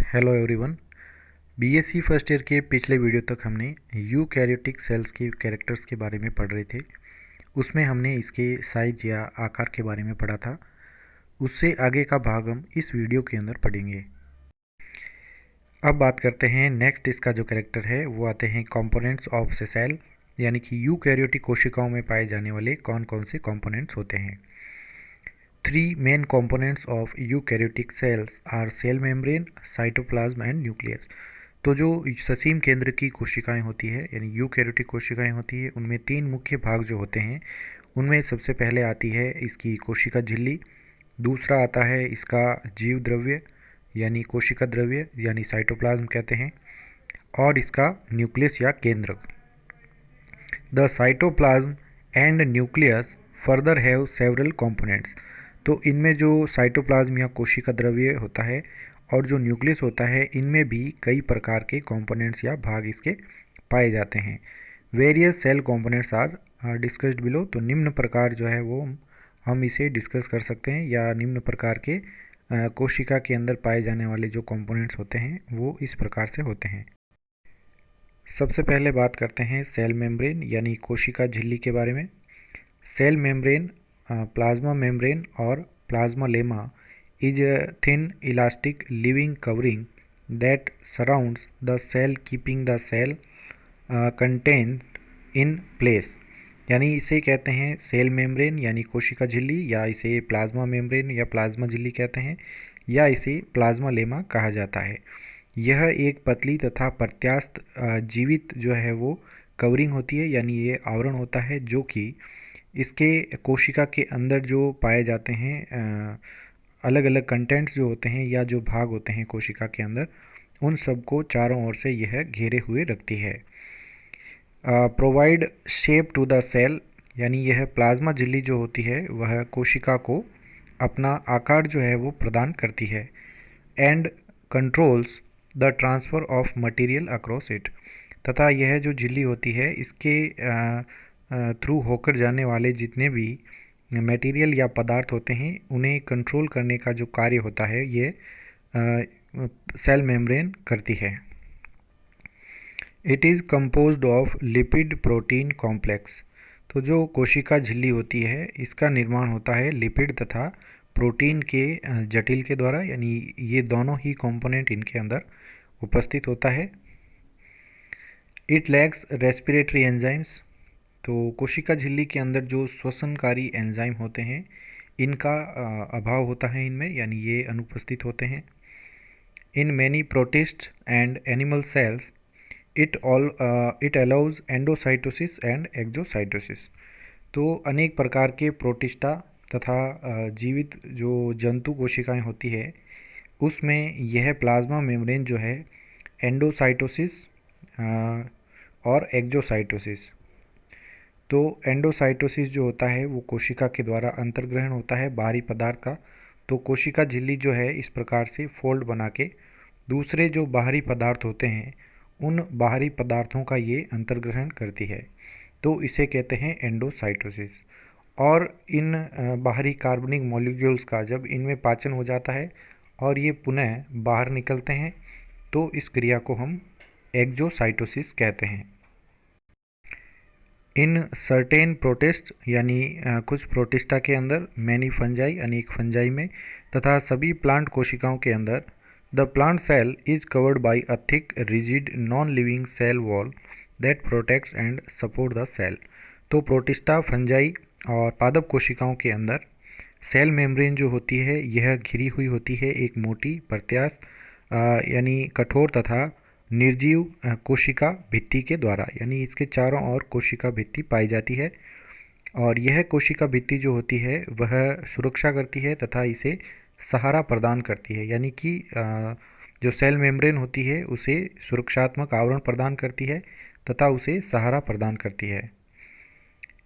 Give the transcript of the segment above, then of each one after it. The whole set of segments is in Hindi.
Hello everyone. BSc first year के पिछले वीडियो तक हमने यूकैरियोटिक सेल्स के कैरेक्टर्स के बारे में पढ़ रहे थे। उसमें हमने इसके साइज या आकार के बारे में पढ़ा था। उससे आगे का भाग हम इस वीडियो के अंदर पढ़ेंगे। अब बात करते हैं नेक्स्ट, इसका जो कैरेक्टर है वो आते हैं कंपोनेंट्स ऑफ से सेल, यानी कि यूकैरियोटिक कोशिकाओं में पाए जाने वाले कौन कौन से कंपोनेंट्स होते हैं। Three main components of eukaryotic cells are cell membrane, cytoplasm and nucleus। तो जो ससीम केंद्र की कोशिकाएं होती है यानी यूकैरियोटिक कोशिकाएं होती है, उनमें तीन मुख्य भाग जो होते हैं उनमें सबसे पहले आती है इसकी कोशिका झिल्ली, दूसरा आता है इसका जीव द्रव्य यानी कोशिका द्रव्य यानी साइटोप्लाज्म कहते हैं, और इसका न्यूक्लियस या केंद्र। The cytoplasm and nucleus further have several components. तो इनमें जो साइटोप्लाज्म या कोशिका द्रव्य होता है और जो न्यूक्लियस होता है, इनमें भी कई प्रकार के कंपोनेंट्स या भाग इसके पाए जाते हैं। Various cell components are discussed below. तो निम्न प्रकार जो है वो हम इसे डिस्कस कर सकते हैं, या निम्न प्रकार के कोशिका के अंदर पाए जाने वाले जो कंपोनेंट्स होते हैं वो इस प्रकार से होते हैं। सबसे पहले बात करते हैं सेल मेम्ब्रेन यानी कोशिका झिल्ली के बारे में। सेल मेम्ब्रेन, प्लाज्मा मेम्ब्रेन और plasma lemma is a thin elastic living covering that surrounds the cell keeping the cell contained in place। यानी इसे कहते हैं सेल मेम्ब्रेन यानी कोशिका झिल्ली, या इसे प्लाज्मा मेम्ब्रेन या प्लाज्मा झिल्ली कहते हैं, या इसे प्लाज्मा लेमा कहा जाता है। यह एक पतली तथा प्रत्यास्थ जीवित जो है वो कवरिंग होती है, यानी ये आवरण होता है जो कि इसके कोशिका के अंदर जो पाए जाते हैं अलग अलग कंटेंट्स जो होते हैं या जो भाग होते हैं कोशिका के अंदर, उन सबको चारों ओर से यह घेरे हुए रखती है। Provide shape to the cell, यानी यह प्लाज्मा झिल्ली जो होती है वह कोशिका को अपना आकार जो है वो प्रदान करती है। And controls the transfer of material across it. तथा यह जो झिल्ली होती है इसके थ्रू होकर जाने वाले जितने भी मटेरियल या पदार्थ होते हैं उन्हें कंट्रोल करने का जो कार्य होता है ये सेल मेम्ब्रेन करती है। It is composed of lipid protein complex. तो जो कोशिका झिल्ली होती है इसका निर्माण होता है लिपिड तथा प्रोटीन के जटिल के द्वारा, यानी ये दोनों ही कंपोनेंट इनके अंदर उपस्थित होता है। It lacks respiratory enzymes. तो कोशिका झिल्ली के अंदर जो श्वसनकारी एंजाइम होते हैं इनका अभाव होता है इनमें, यानी ये अनुपस्थित होते हैं। In many protist and animal cells it allows endocytosis and exocytosis. तो अनेक प्रकार के प्रोटिस्टा तथा जीवित जो जंतु कोशिकाएं होती है उसमें यह प्लाज्मा मेम्ब्रेन जो है एंडोसाइटोसिस और एक्सोसाइटोसिस। तो एंडोसाइटोसिस जो होता है वो कोशिका के द्वारा अंतर्ग्रहण होता है बाहरी पदार्थ का। तो कोशिका झिल्ली जो है इस प्रकार से फोल्ड बना के दूसरे जो बाहरी पदार्थ होते हैं उन बाहरी पदार्थों का ये अंतर्ग्रहण करती है, तो इसे कहते हैं एंडोसाइटोसिस। और इन बाहरी कार्बनिक मॉलिक्यूल्स का जब इनमें पाचन हो जाता है और ये पुनः बाहर निकलते हैं तो इस क्रिया को हम एक्सोसाइटोसिस कहते हैं। इन सर्टेन प्रोटिस्ट, यानी कुछ प्रोटिस्टा के अंदर, मैनी फंजाई अनेक फंजाई में, तथा सभी प्लांट कोशिकाओं के अंदर the plant cell is covered by a thick rigid non living cell wall that protects and support the cell. तो प्रोटिस्टा, फंजाई और पादप कोशिकाओं के अंदर सेल मेम्ब्रेन जो होती है यह घिरी हुई होती है एक मोटी प्रत्यास्थ यानी कठोर तथा निर्जीव कोशिका भित्ति के द्वारा, यानी इसके चारों ओर कोशिका भित्ति पाई जाती है। और यह कोशिका भित्ति जो होती है वह सुरक्षा करती है तथा इसे सहारा प्रदान करती है, यानी कि जो सेल मेम्ब्रेन होती है उसे सुरक्षात्मक आवरण प्रदान करती है तथा उसे सहारा प्रदान करती है।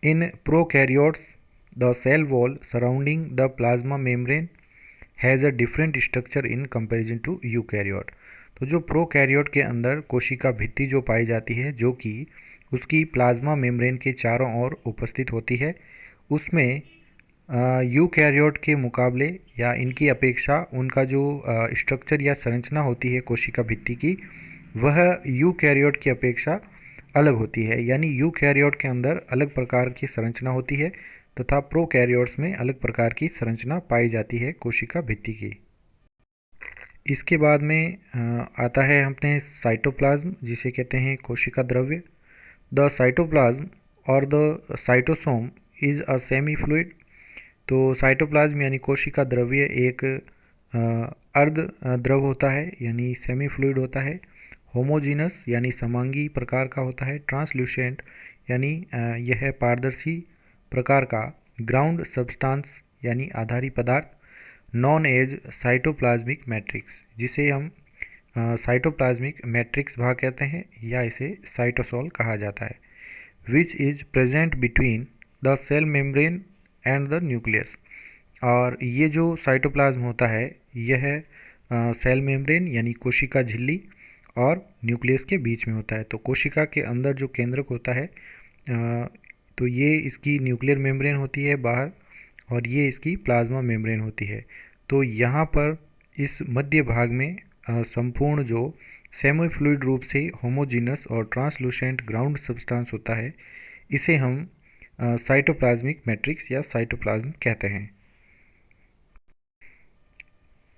In prokaryotes the cell wall surrounding the plasma membrane has a different structure in comparison to eukaryote. तो जो प्रोकैरियोट के अंदर कोशिका भित्ति जो पाई जाती है जो कि उसकी प्लाज्मा मेम्ब्रेन के चारों ओर उपस्थित होती है, उसमें यूकैरियोट के मुकाबले या इनकी अपेक्षा उनका जो स्ट्रक्चर या संरचना होती है कोशिका भित्ति की, वह यूकैरियोट की अपेक्षा अलग होती है। यानी यूकैरियोट के अंदर अलग प्रकार की संरचना होती है तथा प्रोकैरियोट्स में अलग प्रकार की संरचना पाई जाती है कोशिका भित्ति की। इसके बाद में आता है अपने साइटोप्लाज्म, जिसे कहते हैं कोशिका द्रव्य। द साइटोप्लाज्म और the cytosome is a semi fluid. तो साइटोप्लाज्म यानी कोशिका द्रव्य एक अर्ध द्रव होता है, यानी सेमी फ्लूइड होता है। होमोजीनस यानी समांगी प्रकार का होता है। ट्रांसल्यूसेंट यानी यह पारदर्शी प्रकार का। ग्राउंड सब्सटेंस यानी आधारी पदार्थ। नॉन एज साइटोप्लाज्मिक मैट्रिक्स, जिसे हम साइटोप्लाज्मिक मैट्रिक्स भाग कहते हैं या इसे साइटोसोल कहा जाता है। Which is present between the cell membrane and the nucleus. और ये जो साइटोप्लाज्म होता है यह सेल मेम्ब्रेन यानी कोशिका झिल्ली और न्यूक्लियस के बीच में होता है। तो कोशिका के अंदर जो केंद्रक होता है तो ये इसकी न्यूक्लियर मेम्ब्रेन होती है बाहर, और ये इसकी प्लाज्मा मेम्ब्रेन होती है। तो यहाँ पर इस मध्य भाग में संपूर्ण जो सेमी फ्लूइड रूप से होमोजीनस और ट्रांसलूसेंट ग्राउंड सब्सटेंस होता है, इसे हम साइटोप्लाज्मिक मैट्रिक्स या साइटोप्लाज्म कहते हैं।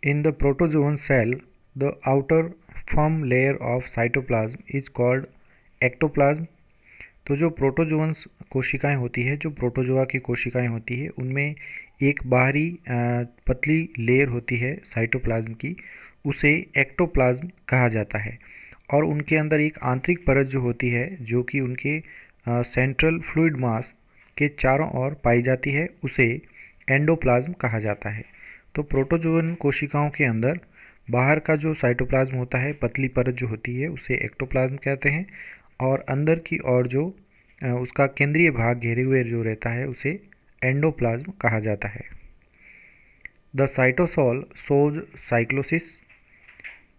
In the protozoan cell the outer firm layer of cytoplasm is called ectoplasm. तो जो प्रोटोजोअन्स कोशिकाएं होती है, जो प्रोटोजोआ की कोशिकाएं होती है, उनमें एक बाहरी पतली लेयर होती है साइटोप्लाज्म की, उसे एक्टोप्लाज्म कहा जाता है। और उनके अंदर एक आंतरिक परत जो होती है, जो कि उनके सेंट्रल फ्लूइड मास के चारों ओर पाई जाती है, उसे एंडोप्लाज्म कहा जाता है। तो प्रोटोजोअन कोशिकाओं के अंदर बाहर का जो साइटोप्लाज्म होता है, पतली परत जो होती है, उसे एक्टोप्लाज्म कहते हैं। और अंदर की ओर जो उसका केंद्रीय भाग घेरे हुए जो रहता है, उसे एंडोप्लाज्म कहा जाता है। द साइटोसोल सोज साइक्लोसिस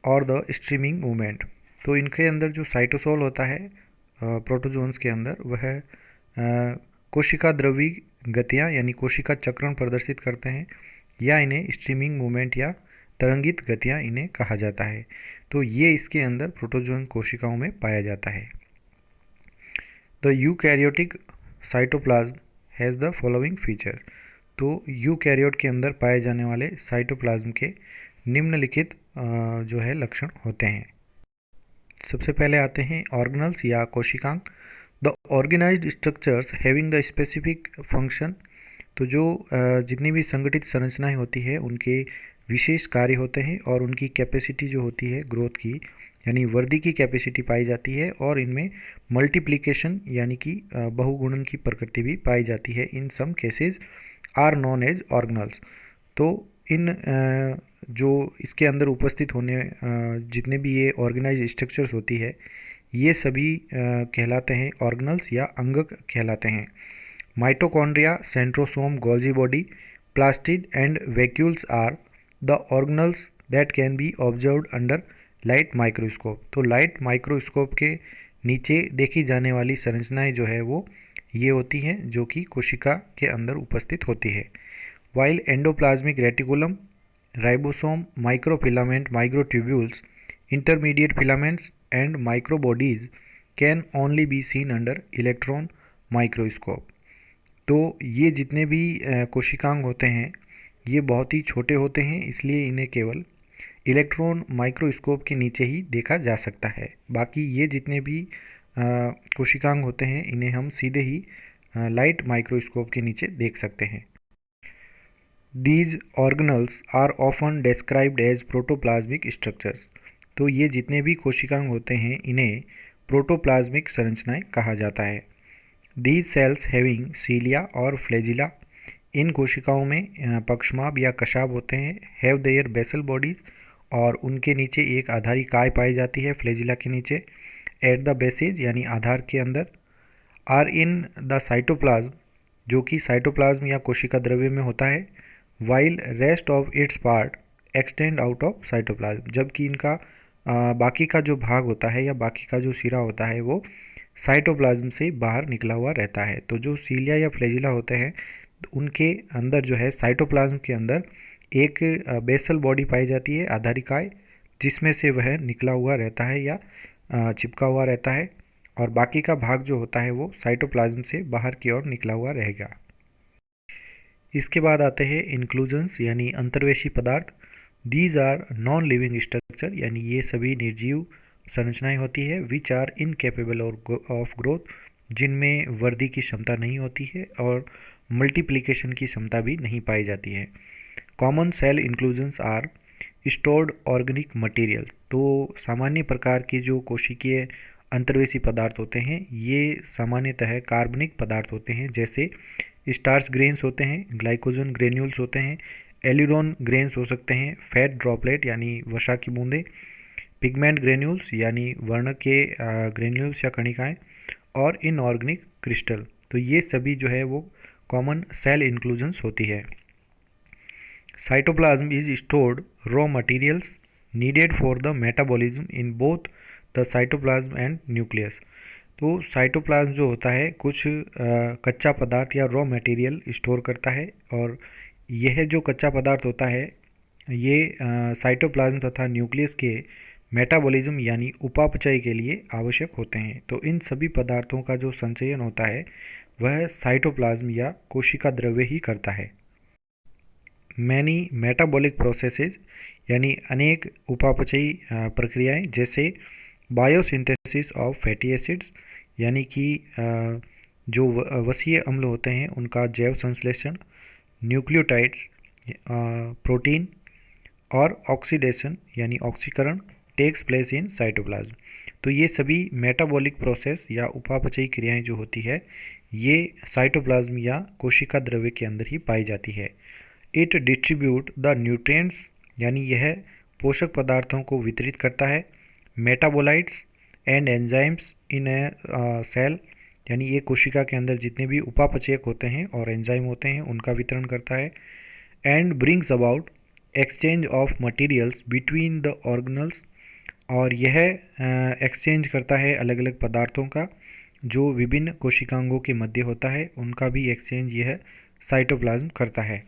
और द स्ट्रीमिंग मूवमेंट। तो इनके अंदर जो साइटोसोल होता है प्रोटोजोन्स के अंदर, वह कोशिका द्रवी गतियाँ यानी कोशिका चक्रण प्रदर्शित करते हैं, या इन्हें स्ट्रीमिंग मूवमेंट या तरंगित गतियाँ इन्हें कहा जाता है। तो ये इसके अंदर प्रोटोजोन कोशिकाओं में पाया जाता है। The eukaryotic cytoplasm has the following feature. तो यूकैरियोट के अंदर पाए जाने वाले साइटोप्लाज्म के निम्नलिखित जो है लक्षण होते हैं। सबसे पहले आते हैं ऑर्गेनल्स या कोशिकांग। The organized structures having the specific function. तो जो जितनी भी संगठित संरचनाएं होती है, उनके विशेष कार्य होते हैं और उनकी कैपेसिटी जो होती है ग्रोथ की, यानी वृद्धि की कैपेसिटी पाई जाती है, और इनमें मल्टीप्लिकेशन यानी कि बहुगुणन की प्रकृति भी पाई जाती है। In some cases are known as organelles. तो इन जो इसके अंदर उपस्थित होने जितने भी ये ऑर्गेनाइज स्ट्रक्चर्स होती है, ये सभी कहलाते हैं ऑर्गेनल्स या अंगक कहलाते हैं। Mitochondria, centrosome, Golgi body, plastid and vacuoles are the organelles that can be observed under light microscope. तो लाइट माइक्रोस्कोप के नीचे देखी जाने वाली संरचनाएं जो है वो ये होती हैं, जो कि कोशिका के अंदर उपस्थित होती है। While endoplasmic reticulum, ribosome, microfilament, microtubules, intermediate filaments and microbodies can only be seen under electron microscope. तो ये जितने भी कोशिकांग होते हैं, ये बहुत ही छोटे होते हैं, इसलिए इन्हें केवल इलेक्ट्रॉन माइक्रोस्कोप के नीचे ही देखा जा सकता है। बाकी ये जितने भी कोशिकांग होते हैं, इन्हें हम सीधे ही लाइट माइक्रोस्कोप के नीचे देख सकते हैं। These organelles are often described as protoplasmic structures. तो ये जितने भी कोशिकांग होते हैं, इन्हें प्रोटोप्लाज्मिक संरचनाएं कहा जाता है। दीज सेल्स हैविंग सीलिया और फ्लैजिला। इन कोशिकाओं में पक्षमाभ या कशाभ होते हैं। हैव देयर बेसल बॉडीज, और उनके नीचे एक आधारी काय पाई जाती है फ्लैजिला के नीचे। एट द बेसेज यानी आधार के अंदर। आर इन द साइटोप्लाज्म, जो कि साइटोप्लाज्म या कोशिका द्रव्य में होता है। While rest of its part extend out of cytoplasm, जबकि इनका बाकी का जो भाग होता है या बाकी का जो सिरा होता है वो साइटोप्लाज्म से बाहर निकला हुआ रहता है। तो जो सीलिया या फ्लैजिला होते हैं, उनके अंदर जो है साइटोप्लाज्म के अंदर एक बेसल बॉडी पाई जाती है, आधारिकाय, जिसमें से वह निकला हुआ रहता है या चिपका हुआ रहता है, और बाकी का भाग जो होता है वो साइटोप्लाज्म से बाहर की ओर निकला हुआ रहेगा। इसके बाद आते हैं इंक्लूजन्स यानी अंतर्वेशी पदार्थ। These are non living structure, यानी ये सभी निर्जीव संरचनाएं होती है, which are incapable of growth, जिनमें वृद्धि की क्षमता नहीं होती है और मल्टीप्लिकेशन की क्षमता भी नहीं पाई जाती है। Common cell inclusions are stored organic material. तो सामान्य प्रकार के जो कोशिकीय अंतर्वेशी पदार्थ होते हैं ये सामान्यतः कार्बनिक पदार्थ होते हैं, जैसे स्टार्च ग्रेन्स होते हैं, ग्लाइकोजन ग्रेन्यूल्स होते हैं, एल्यूरोन ग्रेन्स हो सकते हैं, फैट ड्रॉपलेट यानी वसा की बूंदें, पिगमेंट ग्रेन्यूल्स यानी वर्ण के ग्रेन्यूल्स या कणिकाएँ, और इनऑर्गेनिक क्रिस्टल। तो ये सभी जो है वो कॉमन सेल इंक्लूजन्स होती है। Cytoplasm is stored raw materials needed for the metabolism in both the cytoplasm and nucleus. तो साइटोप्लाज्म जो होता है कुछ कच्चा पदार्थ या रॉ मटेरियल स्टोर करता है, और यह जो कच्चा पदार्थ होता है ये साइटोप्लाज्म तथा न्यूक्लियस के मेटाबॉलिज्म यानी उपापचय के लिए आवश्यक होते हैं। तो इन सभी पदार्थों का जो संचयन होता है वह साइटोप्लाज्म या कोशिका द्रव्य ही करता है। मैनी मेटाबॉलिक प्रोसेसेस यानी अनेक उपापचयी प्रक्रियाएं, जैसे बायोसिंथेसिस ऑफ फैटी एसिड्स यानी कि जो वसीय अम्ल होते हैं उनका जैव संश्लेषण, न्यूक्लियोटाइड्स प्रोटीन, और ऑक्सीडेशन यानी ऑक्सीकरण टेक्स प्लेस इन साइटोप्लाज्म। तो ये सभी मेटाबॉलिक प्रोसेस या उपापचयी क्रियाएं जो होती है ये साइटोप्लाज्म या कोशिका द्रव्य के अंदर ही पाई जाती है। इट डिस्ट्रीब्यूट द न्यूट्रिएंट्स यानी यह पोषक पदार्थों को वितरित करता है, metabolites and enzymes in a cell यानी ये कोशिका के अंदर जितने भी उपापचयक होते हैं और एंजाइम होते हैं उनका वितरण करता है, and brings about exchange of materials between the organelles, और यह एक्सचेंज करता है अलग अलग पदार्थों का जो विभिन्न कोशिकांगों के मध्य होता है, उनका भी एक्सचेंज यह साइटोप्लाज्म करता है,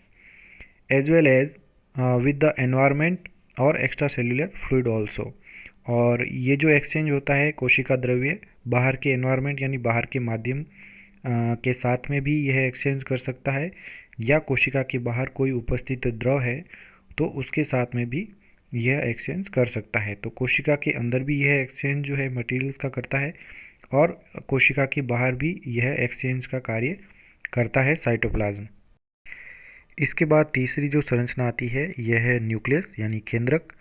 as well as with the environment और एक्स्ट्रा सेल्यूलर फ्लूइड ऑल्सो। और ये जो एक्सचेंज होता है कोशिका द्रव्य बाहर के एनवायरनमेंट यानी बाहर के माध्यम के साथ में भी यह एक्सचेंज कर सकता है, या कोशिका के बाहर कोई उपस्थित द्रव है तो उसके साथ में भी यह एक्सचेंज कर सकता है। तो कोशिका के अंदर भी यह एक्सचेंज जो है मटेरियल्स का करता है, और कोशिका के बाहर भी यह एक्सचेंज का कार्य करता है साइटोप्लाज्म। इसके बाद तीसरी जो संरचना आती है यह है न्यूक्लियस यानी केंद्रक।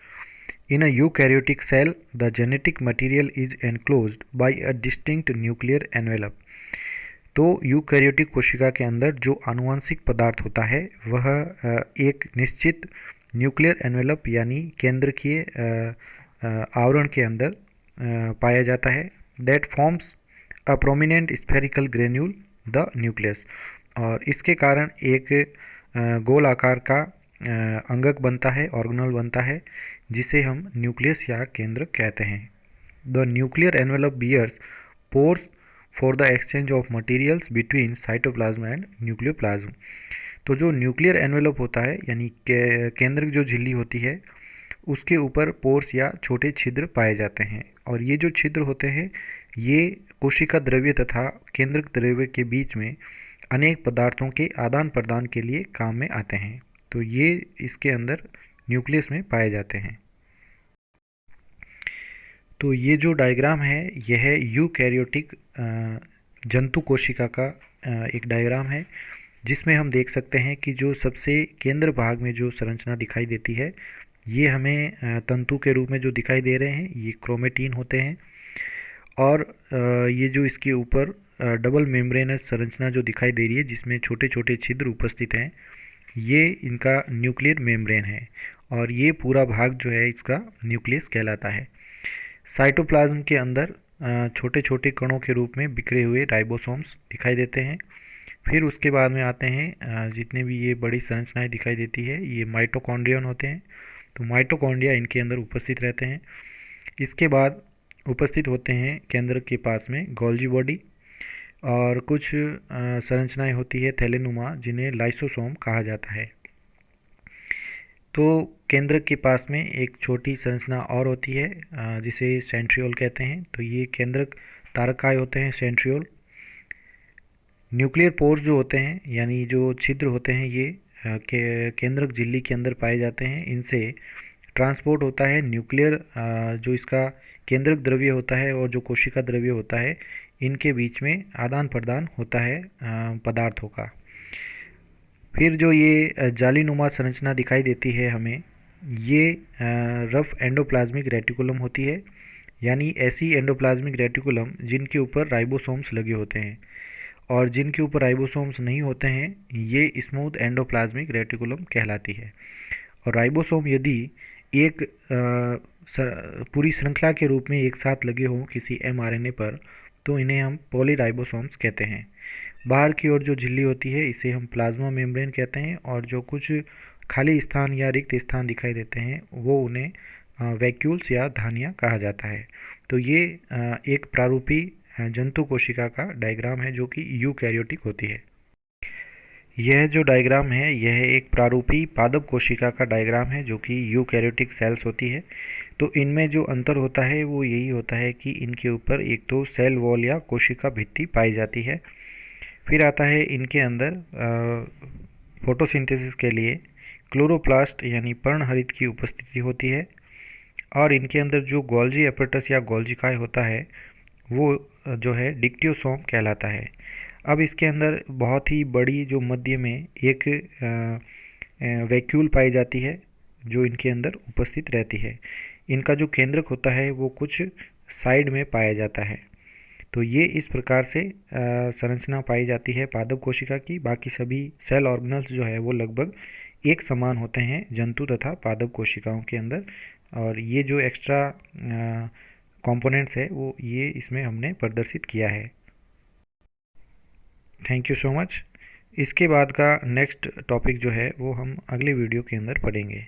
In a eukaryotic cell the genetic material is enclosed by a distinct nuclear envelope. तो यूकैरियोटिक कोशिका के अंदर जो आनुवंशिक पदार्थ होता है वह एक निश्चित न्यूक्लियर एनवेलप यानी केंद्रकीय आवरण के अंदर पाया जाता है, that forms a prominent spherical granule the nucleus. और इसके कारण एक गोल आकार का अंगक बनता है, ऑर्गेनल बनता है, जिसे हम न्यूक्लियस या केंद्र कहते हैं। The nuclear envelope bears pores for the exchange of materials between cytoplasm and nucleoplasm. तो जो न्यूक्लियर एनवेलप होता है यानी केंद्रक जो झिल्ली होती है उसके ऊपर पोर्स या छोटे छिद्र पाए जाते हैं, और ये जो छिद्र होते हैं ये कोशिका द्रव्य तथा केंद्रक द्रव्य के बीच में अनेक पदार्थों के आदान प्रदान के लिए काम में आते हैं। तो ये इसके अंदर न्यूक्लियस में पाए जाते हैं। तो ये जो डायग्राम है यह यूकैरियोटिक जंतु कोशिका का एक डायग्राम है, जिसमें हम देख सकते हैं कि जो सबसे केंद्र भाग में जो संरचना दिखाई देती है ये हमें तंतु के रूप में जो दिखाई दे रहे हैं ये क्रोमेटिन होते हैं, और ये जो इसके ऊपर डबल मेम्ब्रेनस संरचना जो दिखाई दे रही है जिसमें छोटे छोटे छिद्र उपस्थित हैं ये इनका न्यूक्लियर मेम्ब्रेन है, और ये पूरा भाग जो है इसका न्यूक्लियस कहलाता है। साइटोप्लाज्म के अंदर छोटे छोटे कणों के रूप में बिखरे हुए राइबोसोम्स दिखाई देते हैं। फिर उसके बाद में आते हैं जितने भी ये बड़ी संरचनाएं दिखाई देती है ये माइटोकॉन्ड्रियन होते हैं। तो माइटोकॉन्ड्रिया इनके अंदर उपस्थित रहते हैं। इसके बाद उपस्थित होते हैं केंद्र के पास में गोल्जी बॉडी, और कुछ संरचनाएं होती है थैलेनुमा जिन्हें लाइसोसोम कहा जाता है। तो केंद्रक के पास में एक छोटी संरचना और होती है जिसे सेंट्रियोल कहते हैं। तो ये केंद्रक तारकाय होते हैं सेंट्रियोल। न्यूक्लियर पोर्स जो होते हैं यानी जो छिद्र होते हैं ये केंद्रक झिल्ली के अंदर पाए जाते हैं। इनसे ट्रांसपोर्ट होता है न्यूक्लियर जो इसका केंद्रक द्रव्य होता है और जो कोशिका द्रव्य होता है, इनके बीच में आदान प्रदान होता है पदार्थों का। फिर जो ये जालीनुमा संरचना दिखाई देती है हमें, ये रफ एंडोप्लाज्मिक रेटिकुलम होती है, यानी ऐसी एंडोप्लाज्मिक रेटिकुलम जिनके ऊपर राइबोसोम्स लगे होते हैं। और जिनके ऊपर राइबोसोम्स नहीं होते हैं ये स्मूथ एंडोप्लाज्मिक रेटिकुलम कहलाती है। और राइबोसोम यदि एक पूरी श्रृंखला के रूप में एक साथ लगे हों किसी mRNA पर, तो इन्हें हम पॉलीराइबोसोम्स कहते हैं। बाहर की ओर जो झिल्ली होती है इसे हम प्लाज्मा मेम्ब्रेन कहते हैं, और जो कुछ खाली स्थान या रिक्त स्थान दिखाई देते हैं वो उन्हें वैक्यूल्स या धानियाँ कहा जाता है। तो ये एक प्रारूपी जंतु कोशिका का डायग्राम है जो कि यूकैरियोटिक होती है। यह जो डायग्राम है यह एक प्रारूपी पादप कोशिका का डायग्राम है जो कि यूकैरियोटिक सेल्स होती है। तो इनमें जो अंतर होता है वो यही होता है कि इनके ऊपर एक तो सेल वॉल या कोशिका भित्ति पाई जाती है। फिर आता है इनके अंदर फोटोसिंथेसिस के लिए क्लोरोप्लास्ट यानी पर्णहरित की उपस्थिति होती है। और इनके अंदर जो गोल्जी एपेटस या गोल्जिकाय होता है वो जो है डिक्टियोसोम कहलाता है। अब इसके अंदर बहुत ही बड़ी जो मध्य में एक वैक्यूल पाई जाती है जो इनके अंदर उपस्थित रहती है। इनका जो केंद्रक होता है वो कुछ साइड में पाया जाता है। तो ये इस प्रकार से संरचना पाई जाती है पादप कोशिका की। बाकी सभी सेल ऑर्गेनल्स जो है वो लगभग एक समान होते हैं जंतु तथा पादप कोशिकाओं के अंदर। और ये जो एक्स्ट्रा कंपोनेंट्स है वो ये इसमें हमने प्रदर्शित किया है। Thank you so much. इसके बाद का नेक्स्ट टॉपिक जो है वो हम अगले वीडियो के अंदर पढ़ेंगे।